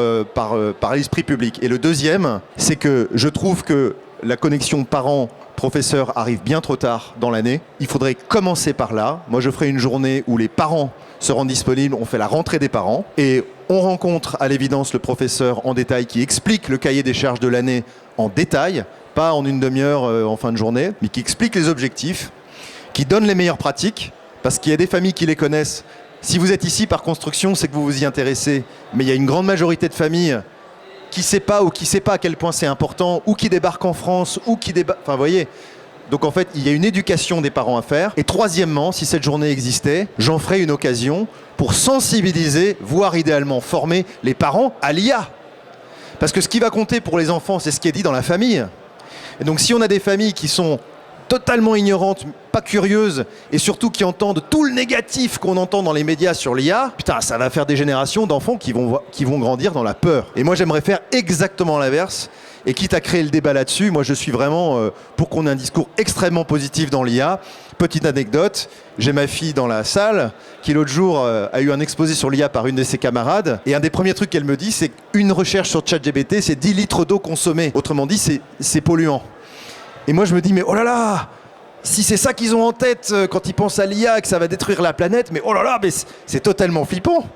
l'esprit public. Et le deuxième, c'est que je trouve que la connexion parents-professeurs arrive bien trop tard dans l'année. Il faudrait commencer par là. Moi, je ferai une journée où les parents se rendent disponibles, on fait la rentrée des parents, et on rencontre à l'évidence le professeur en détail qui explique le cahier des charges de l'année en détail, pas en une demi-heure en fin de journée, mais qui explique les objectifs, qui donne les meilleures pratiques, parce qu'il y a des familles qui les connaissent. Si vous êtes ici par construction, c'est que vous vous y intéressez. Mais il y a une grande majorité de familles qui ne sait pas ou qui ne sait pas à quel point c'est important, ou qui débarquent en France, ou qui débarquent... Enfin, vous voyez. Donc en fait, il y a une éducation des parents à faire. Et troisièmement, si cette journée existait, j'en ferais une occasion pour sensibiliser, voire idéalement former les parents à l'IA. Parce que ce qui va compter pour les enfants, c'est ce qui est dit dans la famille. Et donc si on a des familles qui sont totalement ignorantes, pas curieuses, et surtout qui entendent tout le négatif qu'on entend dans les médias sur l'IA, putain, ça va faire des générations d'enfants qui vont grandir dans la peur. Et moi, j'aimerais faire exactement l'inverse. Et quitte à créer le débat là-dessus, moi, je suis vraiment pour qu'on ait un discours extrêmement positif dans l'IA. Petite anecdote, j'ai ma fille dans la salle qui l'autre jour a eu un exposé sur l'IA par une de ses camarades. Et un des premiers trucs qu'elle me dit, c'est qu'une recherche sur ChatGPT, c'est 10 litres d'eau consommée. Autrement dit, c'est polluant. Et moi, je me dis, mais oh là là, si c'est ça qu'ils ont en tête quand ils pensent à l'IA, que ça va détruire la planète, mais oh là là, mais c'est totalement flippant.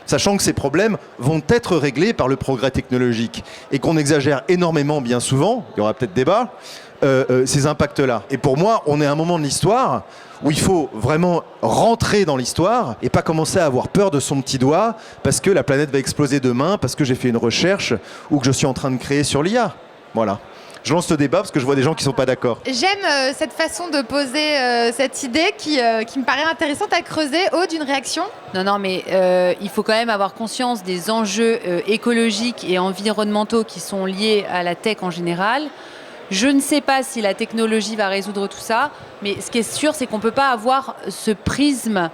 Sachant que ces problèmes vont être réglés par le progrès technologique. Et qu'on exagère énormément, bien souvent, il y aura peut-être débat, ces impacts-là. Et pour moi, on est à un moment de l'histoire où il faut vraiment rentrer dans l'histoire et pas commencer à avoir peur de son petit doigt parce que la planète va exploser demain, parce que j'ai fait une recherche ou que je suis en train de créer sur l'IA. Voilà. Je lance ce débat parce que je vois des gens qui ne sont pas d'accord. J'aime cette façon de poser cette idée qui me paraît intéressante à creuser. Aude, une réaction ? Non, mais il faut quand même avoir conscience des enjeux écologiques et environnementaux qui sont liés à la tech en général. Je ne sais pas si la technologie va résoudre tout ça, mais ce qui est sûr, c'est qu'on ne peut pas avoir ce prisme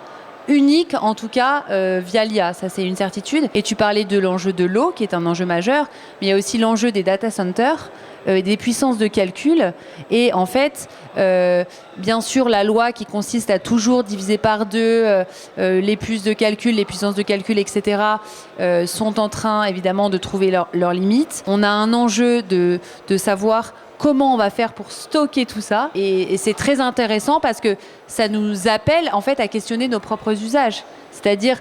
unique, en tout cas, via l'IA. Ça, c'est une certitude. Et tu parlais de l'enjeu de l'eau, qui est un enjeu majeur, mais il y a aussi l'enjeu des data centers, des puissances de calcul. Et en fait, bien sûr, la loi qui consiste à toujours diviser par deux les puces de calcul, les puissances de calcul, etc., sont en train, évidemment, de trouver leurs limites. On a un enjeu de savoir comment on va faire pour stocker tout ça. Et c'est très intéressant parce que ça nous appelle, en fait, à questionner nos propres usages. C'est-à-dire,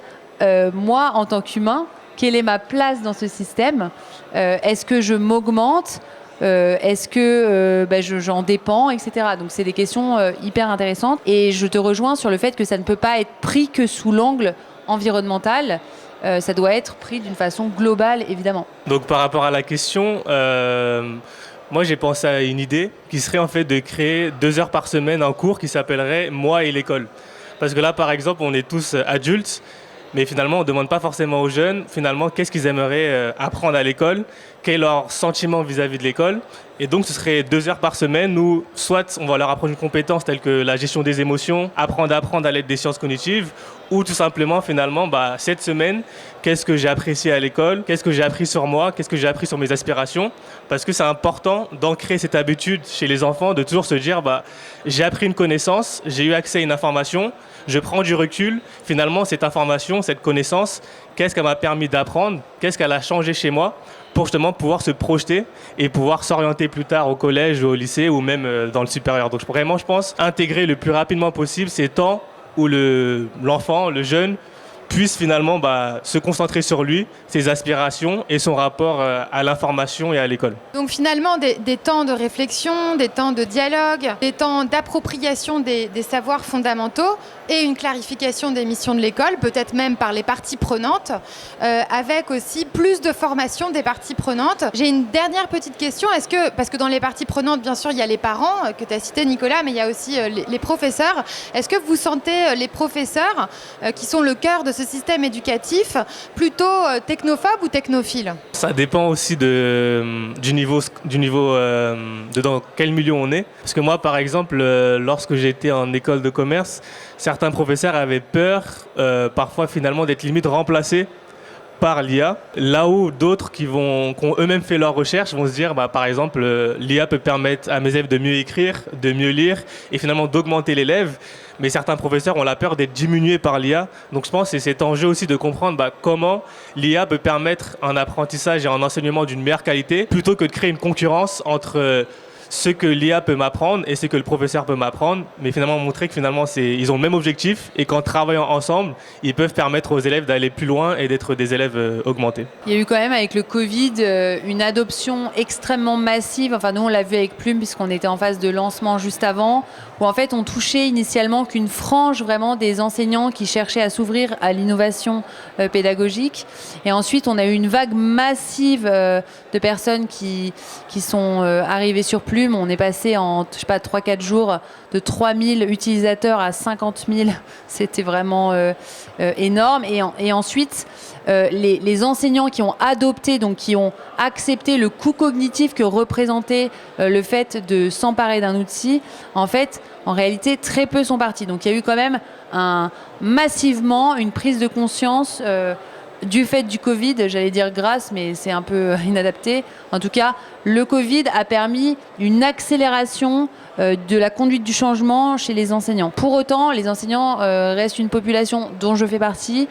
moi, en tant qu'humain, quelle est ma place dans ce système, est-ce que je m'augmente, est-ce que j'en dépends, etc. Donc c'est des questions hyper intéressantes et je te rejoins sur le fait que ça ne peut pas être pris que sous l'angle environnemental, ça doit être pris d'une façon globale évidemment. Donc par rapport à la question, moi j'ai pensé à une idée qui serait en fait de créer 2 heures par semaine un cours qui s'appellerait Moi et l'école. Parce que là par exemple on est tous adultes, mais finalement, on ne demande pas forcément aux jeunes, finalement, qu'est-ce qu'ils aimeraient apprendre à l'école, quel est leur sentiment vis-à-vis de l'école. Et donc, ce serait 2 heures par semaine où, soit on va leur apprendre une compétence telle que la gestion des émotions, apprendre à l'aide des sciences cognitives, ou tout simplement, finalement, cette semaine, qu'est-ce que j'ai apprécié à l'école, qu'est-ce que j'ai appris sur moi, qu'est-ce que j'ai appris sur mes aspirations. Parce que c'est important d'ancrer cette habitude chez les enfants de toujours se dire, j'ai appris une connaissance, j'ai eu accès à une information, je prends du recul, finalement, cette information, cette connaissance, qu'est-ce qu'elle m'a permis d'apprendre, qu'est-ce qu'elle a changé chez moi pour justement pouvoir se projeter et pouvoir s'orienter plus tard au collège, au lycée ou même dans le supérieur. Donc vraiment, je pense, intégrer le plus rapidement possible ces temps où l'enfant, le jeune, puisse finalement se concentrer sur lui, ses aspirations et son rapport à l'information et à l'école. Donc finalement, des temps de réflexion, des temps de dialogue, des temps d'appropriation des savoirs fondamentaux et une clarification des missions de l'école, peut-être même par les parties prenantes, avec aussi plus de formation des parties prenantes. J'ai une dernière petite question. Parce que dans les parties prenantes, bien sûr, il y a les parents, que tu as cité Nicolas, mais il y a aussi les professeurs. Est-ce que vous sentez les professeurs, qui sont le cœur de ce système éducatif, plutôt technophobes ou technophiles? Ça dépend aussi du niveau de dans quel milieu on est. Parce que moi, par exemple, lorsque j'étais en école de commerce, certains professeurs avaient peur, parfois finalement, d'être limite remplacés par l'IA, là où d'autres qui ont eux-mêmes fait leurs recherches vont se dire, par exemple, l'IA peut permettre à mes élèves de mieux écrire, de mieux lire et finalement d'augmenter l'élève. Mais certains professeurs ont la peur d'être diminués par l'IA. Donc je pense que c'est cet enjeu aussi de comprendre comment l'IA peut permettre un apprentissage et un enseignement d'une meilleure qualité, plutôt que de créer une concurrence entre ce que l'IA peut m'apprendre et ce que le professeur peut m'apprendre, mais finalement montrer que finalement ils ont le même objectif et qu'en travaillant ensemble, ils peuvent permettre aux élèves d'aller plus loin et d'être des élèves augmentés. Il y a eu quand même avec le Covid une adoption extrêmement massive, enfin nous on l'a vu avec Plume puisqu'on était en phase de lancement juste avant, où en fait on touchait initialement qu'une frange vraiment des enseignants qui cherchaient à s'ouvrir à l'innovation pédagogique, et ensuite on a eu une vague massive de personnes qui sont arrivées sur Plume. On est passé en 3-4 jours de 3000 utilisateurs à 50 000. C'était vraiment énorme. Et ensuite, les enseignants qui ont adopté, donc qui ont accepté le coût cognitif que représentait le fait de s'emparer d'un outil, en réalité, très peu sont partis. Donc il y a eu quand même massivement une prise de conscience du fait du Covid, j'allais dire grâce, mais c'est un peu inadapté. En tout cas, le Covid a permis une accélération de la conduite du changement chez les enseignants. Pour autant, les enseignants restent une population dont je fais partie,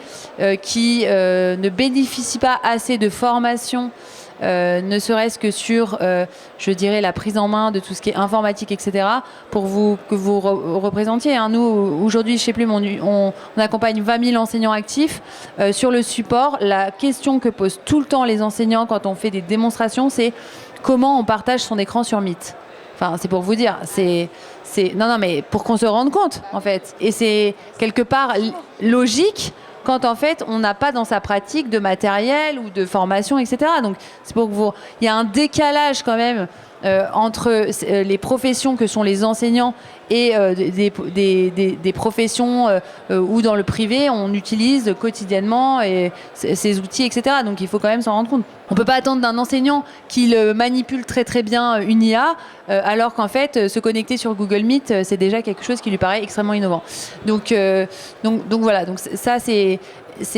qui ne bénéficie pas assez de formation, ne serait-ce que sur, je dirais, la prise en main de tout ce qui est informatique, etc., pour que vous représentiez. Nous, aujourd'hui, chez Plume, on accompagne 20 000 enseignants actifs. Sur le support, la question que posent tout le temps les enseignants quand on fait des démonstrations, c'est comment on partage son écran sur Meet. Enfin, c'est pour vous dire, non, mais pour qu'on se rende compte, en fait. Et c'est quelque part logique quand en fait on n'a pas dans sa pratique de matériel ou de formation, etc. Donc c'est pour que il y a un décalage quand même entre les professions que sont les enseignants et des professions où dans le privé on utilise quotidiennement ces outils, etc. Donc il faut quand même s'en rendre compte. On ne peut pas attendre d'un enseignant qu'il manipule très très bien une IA alors qu'en fait se connecter sur Google Meet c'est déjà quelque chose qui lui paraît extrêmement innovant. Donc voilà, donc ça c'est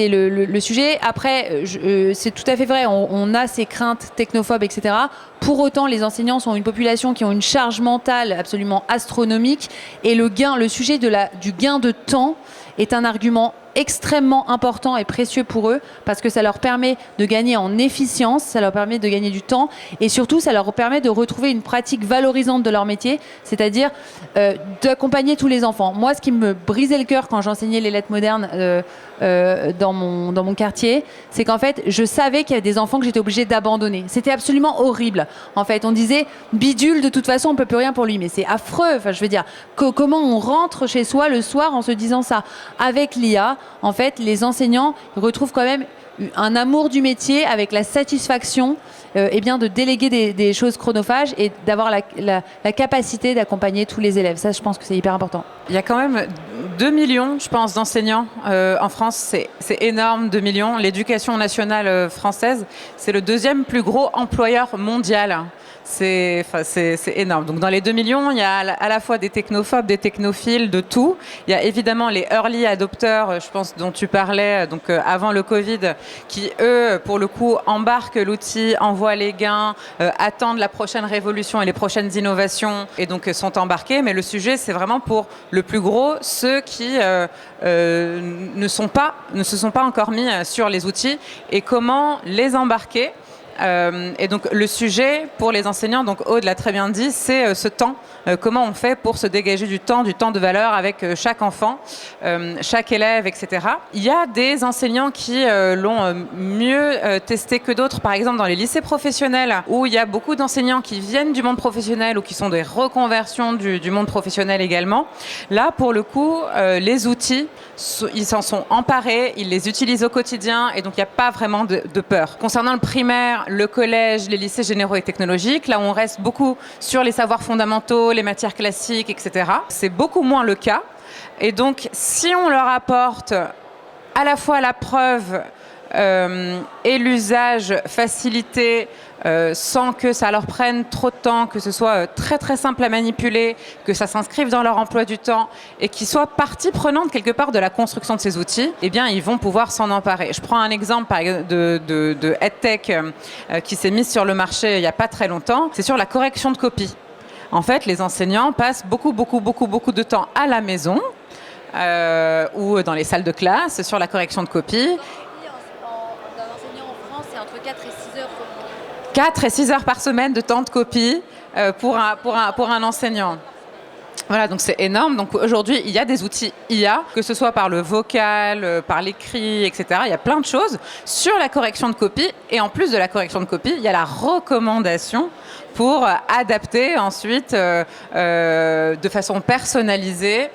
le sujet. Après, c'est tout à fait vrai, on a ces craintes technophobes, etc. Pour autant, les enseignants sont une population qui ont une charge mentale absolument astronomique, et le sujet du gain de temps est un argument extrêmement important et précieux pour eux, parce que ça leur permet de gagner en efficience, ça leur permet de gagner du temps, et surtout ça leur permet de retrouver une pratique valorisante de leur métier, c'est-à-dire d'accompagner tous les enfants. Moi, ce qui me brisait le cœur quand j'enseignais les lettres modernes dans mon quartier, c'est qu'en fait, je savais qu'il y avait des enfants que j'étais obligée d'abandonner. C'était absolument horrible. En fait, on disait bidule, de toute façon, on peut plus rien pour lui. Mais c'est affreux. Enfin, je veux dire, comment on rentre chez soi le soir en se disant ça. Avec l'IA, en fait, les enseignants retrouvent quand même un amour du métier avec la satisfaction de déléguer des choses chronophages et d'avoir la capacité d'accompagner tous les élèves. Ça, je pense que c'est hyper important. Il y a quand même 2 millions, je pense, d'enseignants en France. C'est énorme, 2 millions. L'éducation nationale française, c'est le deuxième plus gros employeur mondial. C'est énorme. Donc dans les 2 millions, il y a à la fois des technophobes, des technophiles, de tout. Il y a évidemment les early adopters, je pense, dont tu parlais, donc avant le Covid, qui, eux, pour le coup, embarquent l'outil, envoient les gains, attendent la prochaine révolution et les prochaines innovations, et donc sont embarqués. Mais le sujet, c'est vraiment pour le plus gros, ceux qui ne se sont pas encore mis sur les outils, et comment les embarquer. Et donc le sujet pour les enseignants, donc Aude l'a très bien dit, c'est ce temps. Comment on fait pour se dégager du temps de valeur avec chaque enfant, chaque élève, etc. Il y a des enseignants qui l'ont mieux testé que d'autres, par exemple dans les lycées professionnels, où il y a beaucoup d'enseignants qui viennent du monde professionnel ou qui sont des reconversions du monde professionnel également. Là, pour le coup, les outils, ils s'en sont emparés, ils les utilisent au quotidien, et donc il n'y a pas vraiment de peur. Concernant le primaire, le collège, les lycées généraux et technologiques, là on reste beaucoup sur les savoirs fondamentaux, les matières classiques, etc. C'est beaucoup moins le cas. Et donc, si on leur apporte à la fois la preuve et l'usage facilité, sans que ça leur prenne trop de temps, que ce soit très très simple à manipuler, que ça s'inscrive dans leur emploi du temps et qu'ils soient partie prenante quelque part de la construction de ces outils, eh bien ils vont pouvoir s'en emparer. Je prends un exemple de EdTech qui s'est mise sur le marché il n'y a pas très longtemps, c'est sur la correction de copie. En fait, les enseignants passent beaucoup de temps à la maison ou dans les salles de classe sur la correction de copie. D'un enseignant en France, c'est entre 4 et 6 heures. 4 et 6 heures par semaine de temps de copie pour un enseignant. Voilà, donc c'est énorme. Donc aujourd'hui, il y a des outils IA, que ce soit par le vocal, par l'écrit, etc. Il y a plein de choses sur la correction de copie. Et en plus de la correction de copie, il y a la recommandation pour adapter ensuite de façon personnalisée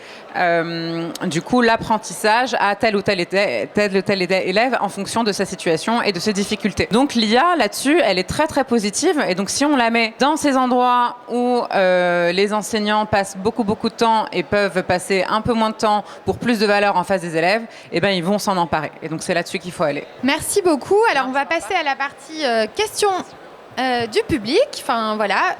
du coup l'apprentissage à tel ou tel élève en fonction de sa situation et de ses difficultés. Donc l'IA là-dessus, elle est très très positive, et donc si on la met dans ces endroits où les enseignants passent beaucoup de temps et peuvent passer un peu moins de temps pour plus de valeur en face des élèves, eh ben ils vont s'en emparer, et donc c'est là-dessus qu'il faut aller. Merci beaucoup. Alors on va passer à la partie questions du public. Enfin voilà,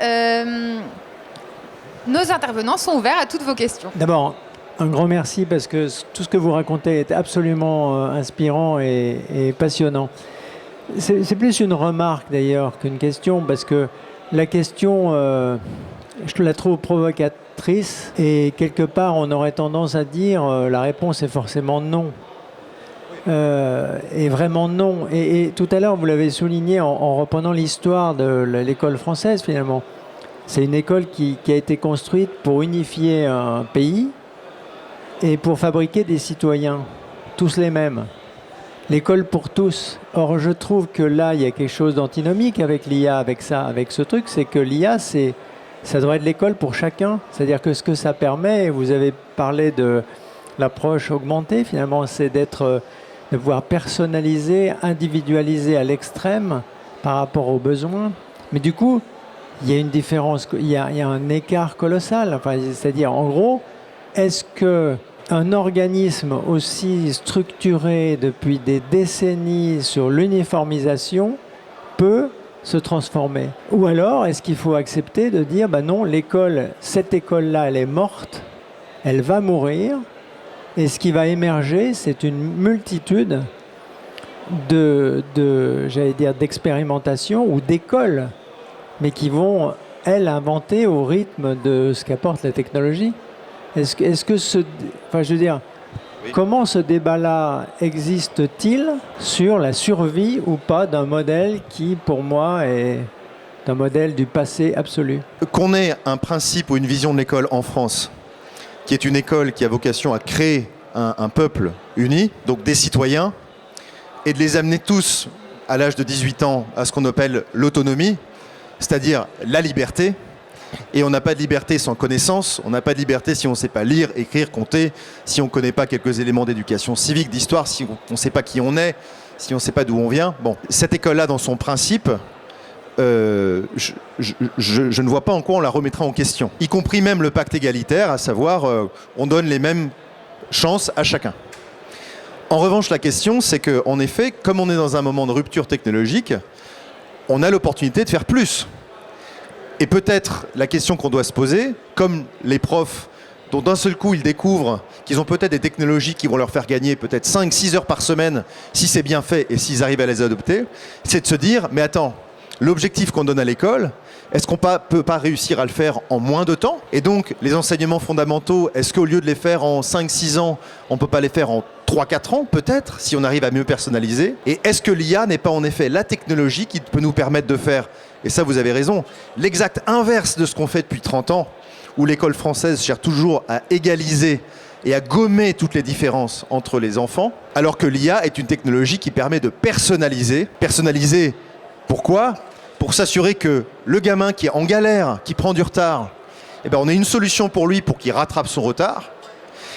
nos intervenants sont ouverts à toutes vos questions. D'abord, un grand merci, parce que tout ce que vous racontez est absolument inspirant et passionnant. C'est plus une remarque d'ailleurs qu'une question, parce que la question, je la trouve provocatrice, et quelque part on aurait tendance à dire la réponse est forcément non. Et vraiment non. Et tout à l'heure, vous l'avez souligné en reprenant l'histoire de l'école française, finalement. C'est une école qui a été construite pour unifier un pays et pour fabriquer des citoyens, tous les mêmes. L'école pour tous. Or, je trouve que là, il y a quelque chose d'antinomique avec l'IA, avec ce truc, c'est que l'IA, ça devrait être l'école pour chacun. C'est-à-dire que ce que ça permet, vous avez parlé de l'approche augmentée, finalement, c'est de pouvoir personnaliser, individualiser à l'extrême par rapport aux besoins. Mais du coup, il y a une différence, il y a un écart colossal. Enfin, c'est-à-dire, en gros, est-ce qu'un organisme aussi structuré depuis des décennies sur l'uniformisation peut se transformer? Ou alors, est-ce qu'il faut accepter de dire, bah non, cette école-là, elle est morte, elle va mourir, et ce qui va émerger, c'est une multitude d'expérimentations ou d'écoles, mais qui vont, elles, inventer au rythme de ce qu'apporte la technologie. Comment ce débat-là existe-t-il sur la survie ou pas d'un modèle qui, pour moi, est un modèle du passé absolu? Qu'on ait un principe ou une vision de l'école en France, qui est une école qui a vocation à créer un peuple uni, donc des citoyens, et de les amener tous, à l'âge de 18 ans, à ce qu'on appelle l'autonomie, c'est-à-dire la liberté. Et on n'a pas de liberté sans connaissance, on n'a pas de liberté si on ne sait pas lire, écrire, compter, si on ne connaît pas quelques éléments d'éducation civique, d'histoire, si on ne sait pas qui on est, si on ne sait pas d'où on vient. Bon, cette école-là, dans son principe, je ne vois pas en quoi on la remettra en question. Y compris même le pacte égalitaire, à savoir, on donne les mêmes chances à chacun. En revanche, la question, c'est qu'en effet, comme on est dans un moment de rupture technologique, on a l'opportunité de faire plus. Et peut-être la question qu'on doit se poser, comme les profs, dont d'un seul coup ils découvrent qu'ils ont peut-être des technologies qui vont leur faire gagner peut-être 5-6 heures par semaine, si c'est bien fait et s'ils arrivent à les adopter, c'est de se dire, mais attends, l'objectif qu'on donne à l'école, est-ce qu'on ne peut pas réussir à le faire en moins de temps? Et donc, les enseignements fondamentaux, est-ce qu'au lieu de les faire en 5-6 ans, on ne peut pas les faire en 3-4 ans, peut-être, si on arrive à mieux personnaliser? Et est-ce que l'IA n'est pas en effet la technologie qui peut nous permettre de faire, et ça vous avez raison, l'exact inverse de ce qu'on fait depuis 30 ans, où l'école française cherche toujours à égaliser et à gommer toutes les différences entre les enfants, alors que l'IA est une technologie qui permet de personnaliser. Personnaliser, pourquoi ? Pour s'assurer que le gamin qui est en galère, qui prend du retard, eh ben on a une solution pour lui pour qu'il rattrape son retard,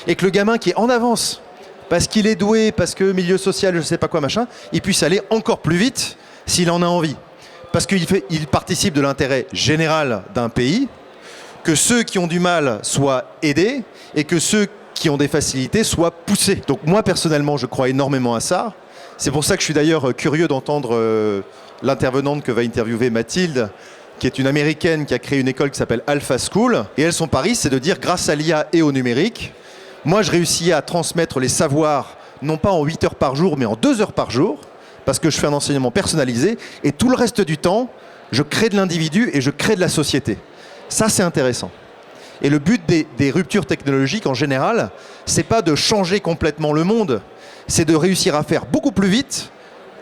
et que le gamin qui est en avance, parce qu'il est doué, parce que milieu social, je ne sais pas quoi, machin, il puisse aller encore plus vite s'il en a envie. Parce qu'il participe de l'intérêt général d'un pays, que ceux qui ont du mal soient aidés, et que ceux qui ont des facilités soient poussés. Donc moi, personnellement, je crois énormément à ça. C'est pour ça que je suis d'ailleurs curieux d'entendre l'intervenante que va interviewer Mathilde, qui est une américaine qui a créé une école qui s'appelle Alpha School. Et elle, son pari, c'est de dire, grâce à l'IA et au numérique, moi, je réussis à transmettre les savoirs, non pas en 8 heures par jour, mais en 2 heures par jour, parce que je fais un enseignement personnalisé, et tout le reste du temps, je crée de l'individu et je crée de la société. Ça, c'est intéressant. Et le but des ruptures technologiques, en général, c'est pas de changer complètement le monde, c'est de réussir à faire beaucoup plus vite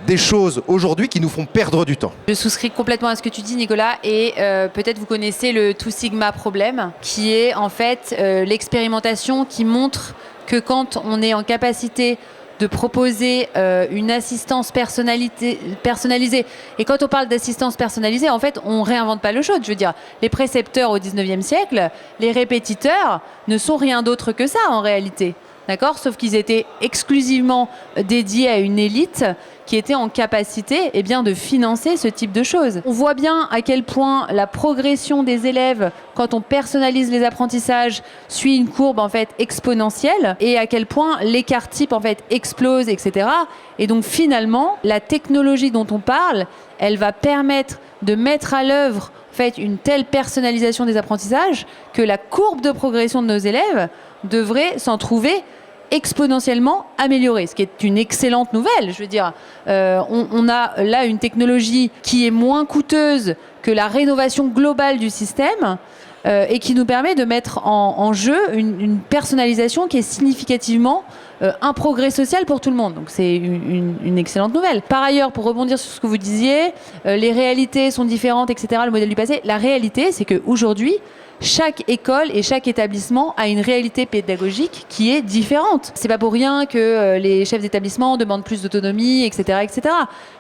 des choses aujourd'hui qui nous font perdre du temps. Je souscris complètement à ce que tu dis, Nicolas, et peut-être vous connaissez le Two Sigma problème, qui est en fait l'expérimentation qui montre que quand on est en capacité de proposer une assistance personnalisée. Et quand on parle d'assistance personnalisée, en fait, on ne réinvente pas le chose. Je veux dire, les précepteurs au 19e siècle, les répétiteurs ne sont rien d'autre que ça en réalité. D'accord ? Sauf qu'ils étaient exclusivement dédiés à une élite qui était en capacité de financer ce type de choses. On voit bien à quel point la progression des élèves, quand on personnalise les apprentissages, suit une courbe en fait exponentielle, et à quel point l'écart type en fait explose, etc. Et donc finalement, la technologie dont on parle, elle va permettre de mettre à l'œuvre en fait une telle personnalisation des apprentissages que la courbe de progression de nos élèves devrait s'en trouver exponentiellement améliorée, ce qui est une excellente nouvelle. Je veux dire, on a là une technologie qui est moins coûteuse que la rénovation globale du système et qui nous permet de mettre en jeu une personnalisation qui est significativement un progrès social pour tout le monde. Donc c'est une excellente nouvelle. Par ailleurs, pour rebondir sur ce que vous disiez, les réalités sont différentes, etc., le modèle du passé, la réalité, c'est qu'aujourd'hui, chaque école et chaque établissement a une réalité pédagogique qui est différente. C'est pas pour rien que les chefs d'établissement demandent plus d'autonomie, etc., etc.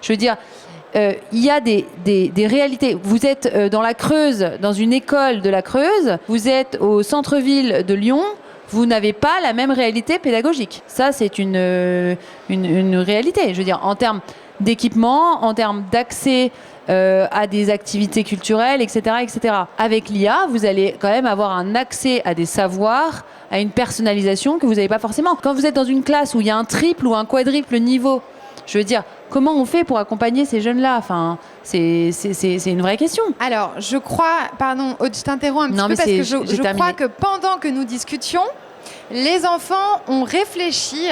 Je veux dire, il y a des réalités. Vous êtes dans la Creuse, dans une école de la Creuse, vous êtes au centre-ville de Lyon, vous n'avez pas la même réalité pédagogique. Ça, c'est une réalité. Je veux dire, en termes d'équipement, en termes d'accès à des activités culturelles, etc., etc. Avec l'IA, vous allez quand même avoir un accès à des savoirs, à une personnalisation que vous n'avez pas forcément. Quand vous êtes dans une classe où il y a un triple ou un quadruple niveau, je veux dire, comment on fait pour accompagner ces jeunes-là ? Enfin, c'est une vraie question. Alors, je crois, pardon, je t'interromps un petit peu parce que je crois que pendant que nous discutions, les enfants ont réfléchi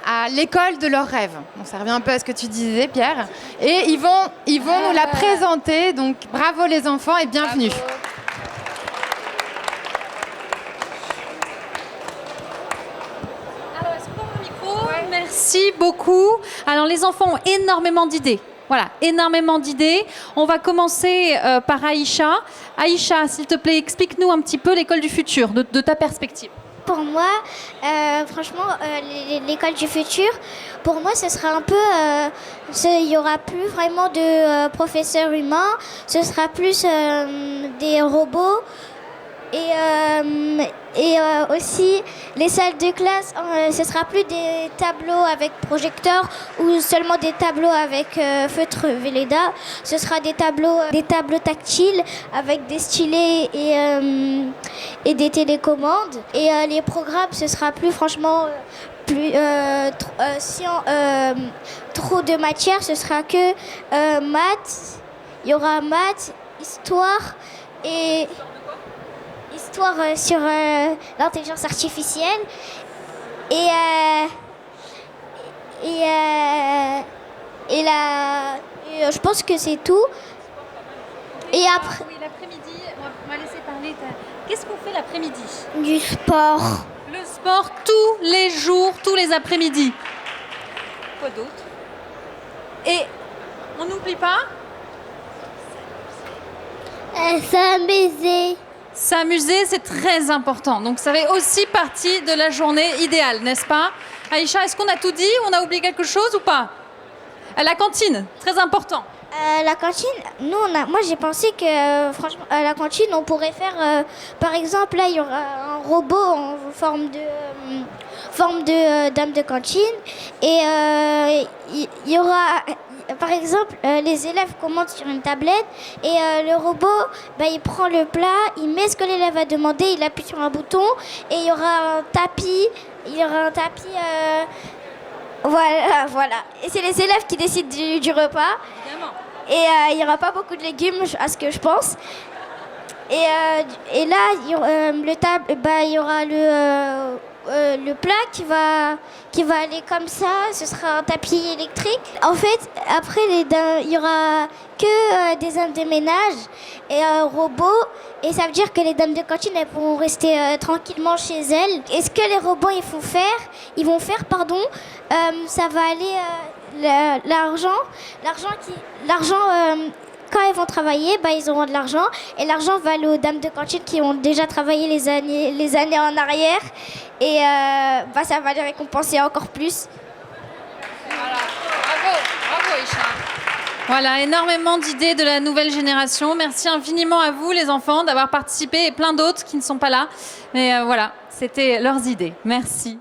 à l'école de leurs rêves. Donc, ça revient un peu à ce que tu disais, Pierre. Et ils vont nous la présenter. Donc, bravo les enfants et bienvenue. Bravo. Alors, est-ce qu'on a un micro ? Ouais. Merci beaucoup. Alors, les enfants ont énormément d'idées. Voilà, énormément d'idées. On va commencer par Aïcha. Aïcha, s'il te plaît, explique-nous un petit peu l'école du futur, de ta perspective. pour moi, franchement, l'école du futur, pour moi, ce sera un peu... il n'y aura plus vraiment de professeurs humains, ce sera plus des robots. Et aussi, les salles de classe, ce sera plus des tableaux avec projecteurs ou seulement des tableaux avec feutre Velleda. Ce sera des tableaux tactiles avec des stylets et des télécommandes. Et les programmes, ce sera plus franchement trop de matières. Ce sera que maths. Il y aura maths, histoire et... Histoire sur l'intelligence artificielle et je pense que c'est tout. Et après, Oui, l'après-midi, on va laisser parler. Qu'est-ce qu'on fait l'après-midi? du sport. Le sport tous les jours, tous les après-midi. Quoi d'autre? Et on n'oublie pas S'amuser. s'amuser, c'est très important. Donc ça fait aussi partie de la journée idéale, n'est-ce pas? Aïcha, est-ce qu'on a tout dit? On a oublié quelque chose ou pas? À la cantine, très important. La cantine, moi j'ai pensé que franchement à la cantine on pourrait faire par exemple là il y aura un robot en forme de dame de cantine et il y aura par exemple les élèves commandent sur une tablette et le robot il prend le plat, il met ce que l'élève a demandé, il appuie sur un bouton et il y aura un tapis, voilà. Et c'est les élèves qui décident du repas. Évidemment. Et il n'y aura pas beaucoup de légumes, à ce que je pense. Et là, il y aura le plat qui va aller comme ça. Ce sera un tapis électrique. En fait, après, il y aura que des hommes de ménage et un robot. Et ça veut dire que les dames de cantine, elles pourront rester tranquillement chez elles. Et ce que les robots ils vont faire, ça va aller l'argent quand elles vont travailler, ils auront de l'argent et l'argent va aller aux dames de cantine qui ont déjà travaillé les années en arrière et ça va les récompenser encore plus. Voilà. Bravo Aïcha. Voilà, énormément d'idées de la nouvelle génération. Merci infiniment à vous les enfants d'avoir participé et plein d'autres qui ne sont pas là. Mais voilà, c'était leurs idées. Merci.